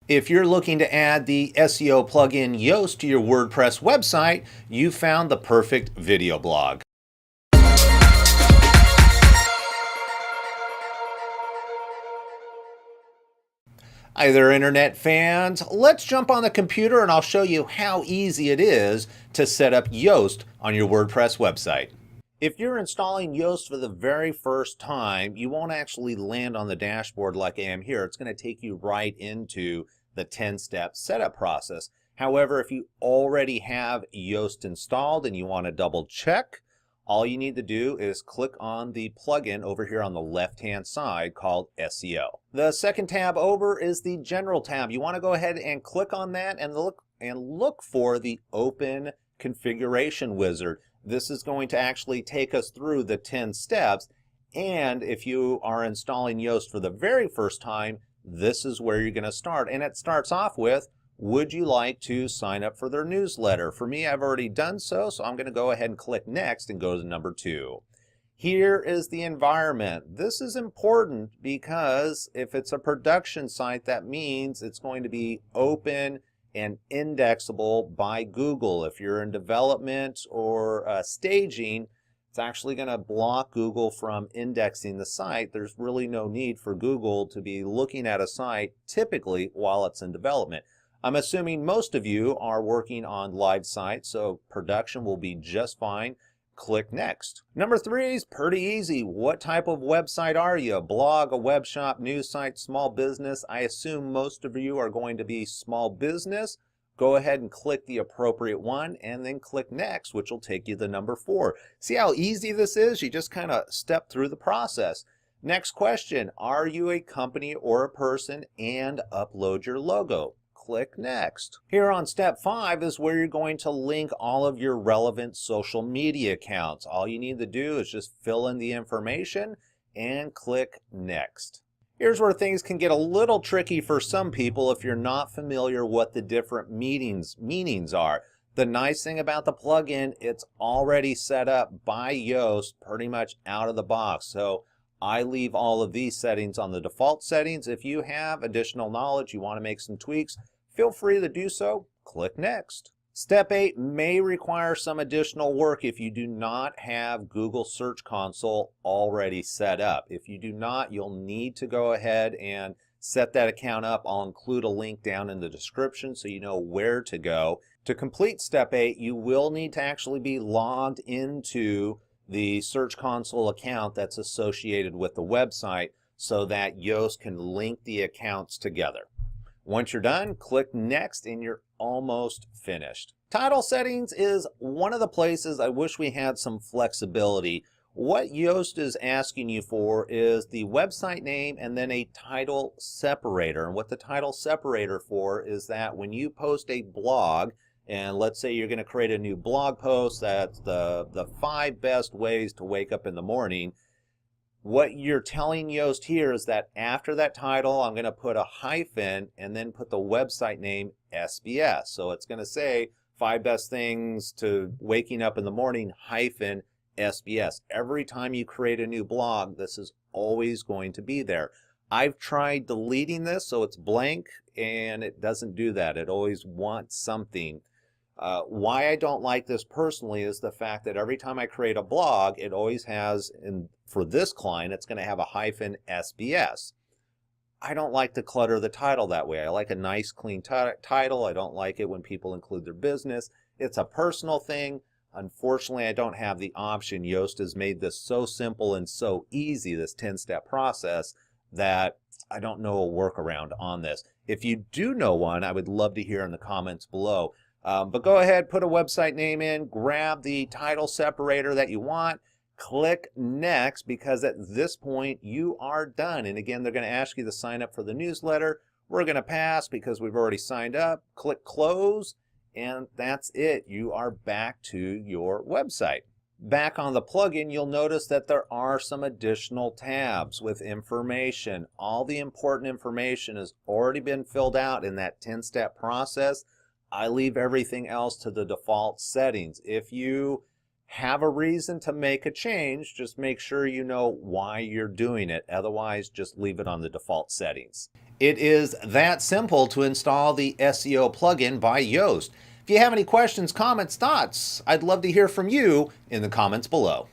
If you're looking to add the SEO plugin Yoast to your WordPress website, you found the perfect video blog. Hi there, internet fans. Let's jump on the computer and I'll show you how easy it is to set up Yoast on your WordPress website. If you're installing Yoast for the very first time, you won't actually land on the dashboard like I am here. It's going to take you right into the 10-step setup process. However, if you already have Yoast installed and you want to double check, all you need to do is click on the plugin over here on the left-hand side called SEO. The second tab over is the General tab. You want to go ahead and click on that and look for the Open Configuration Wizard. This is going to actually take us through the 10 steps, and if you are installing Yoast for the very first time, this is where you're going to start. And it starts off with, would you like to sign up for their newsletter? For me, I've already done so, so I'm going to go ahead and click Next and go to number 2. Here is the environment. This is important because if it's a production site, that means it's going to be open and indexable by Google. If you're in development or staging, it's actually going to block Google from indexing the site. There's really no need for Google to be looking at a site typically while it's in development. I'm assuming most of you are working on live sites, so production will be just fine. Click Next. Number 3 is pretty easy. What type of website are you? A blog, a web shop, news site, small business? I assume most of you are going to be small business. Go ahead and click the appropriate one and then click Next, which will take you to number 4. See how easy this is? You just kind of step through the process. Next question, are you a company or a person, and upload your logo? Click Next. Here on step 5 is where you're going to link all of your relevant social media accounts. All you need to do is just fill in the information and click Next. Here's where things can get a little tricky for some people if you're not familiar what the different meanings are. The nice thing about the plugin, it's already set up by Yoast pretty much out of the box. So I leave all of these settings on the default settings. If you have additional knowledge, you want to make some tweaks, feel free to do so. Click Next. Step 8 may require some additional work if you do not have Google Search Console already set up. If you do not, you'll need to go ahead and set that account up. I'll include a link down in the description so you know where to go. To complete step 8, you will need to actually be logged into the Search Console account that's associated with the website so that Yoast can link the accounts together. Once you're done, click Next and you're almost finished. Title settings is one of the places I wish we had some flexibility. What Yoast is asking you for is the website name and then a title separator. And what the title separator for is that when you post a blog, and let's say you're going to create a new blog post that's the 5 best ways to wake up in the morning, what you're telling Yoast here is that after that title, I'm going to put a hyphen and then put the website name SBS. So it's going to say 5 best things to waking up in the morning hyphen SBS. Every time you create a new blog, this is always going to be there. I've tried deleting this so it's blank and it doesn't do that. It always wants something. Why I don't like this personally is the fact that every time I create a blog, it always has, and for this client, it's going to have a hyphen SBS. I don't like to clutter the title that way. I like a nice clean title. I don't like it when people include their business. It's a personal thing. Unfortunately, I don't have the option. Yoast has made this so simple and so easy, this 10-step process, that I don't know a workaround on this. If you do know one, I would love to hear in the comments below. But go ahead, put a website name in, grab the title separator that you want, click Next, because at this point you are done. And again, they're going to ask you to sign up for the newsletter. We're going to pass because we've already signed up. Click Close, and that's it. You are back to your website. Back on the plugin, you'll notice that there are some additional tabs with information. All the important information has already been filled out in that 10-step process. I leave everything else to the default settings. If you have a reason to make a change, just make sure you know why you're doing it. Otherwise, just leave it on the default settings. It is that simple to install the SEO plugin by Yoast. If you have any questions, comments, thoughts, I'd love to hear from you in the comments below.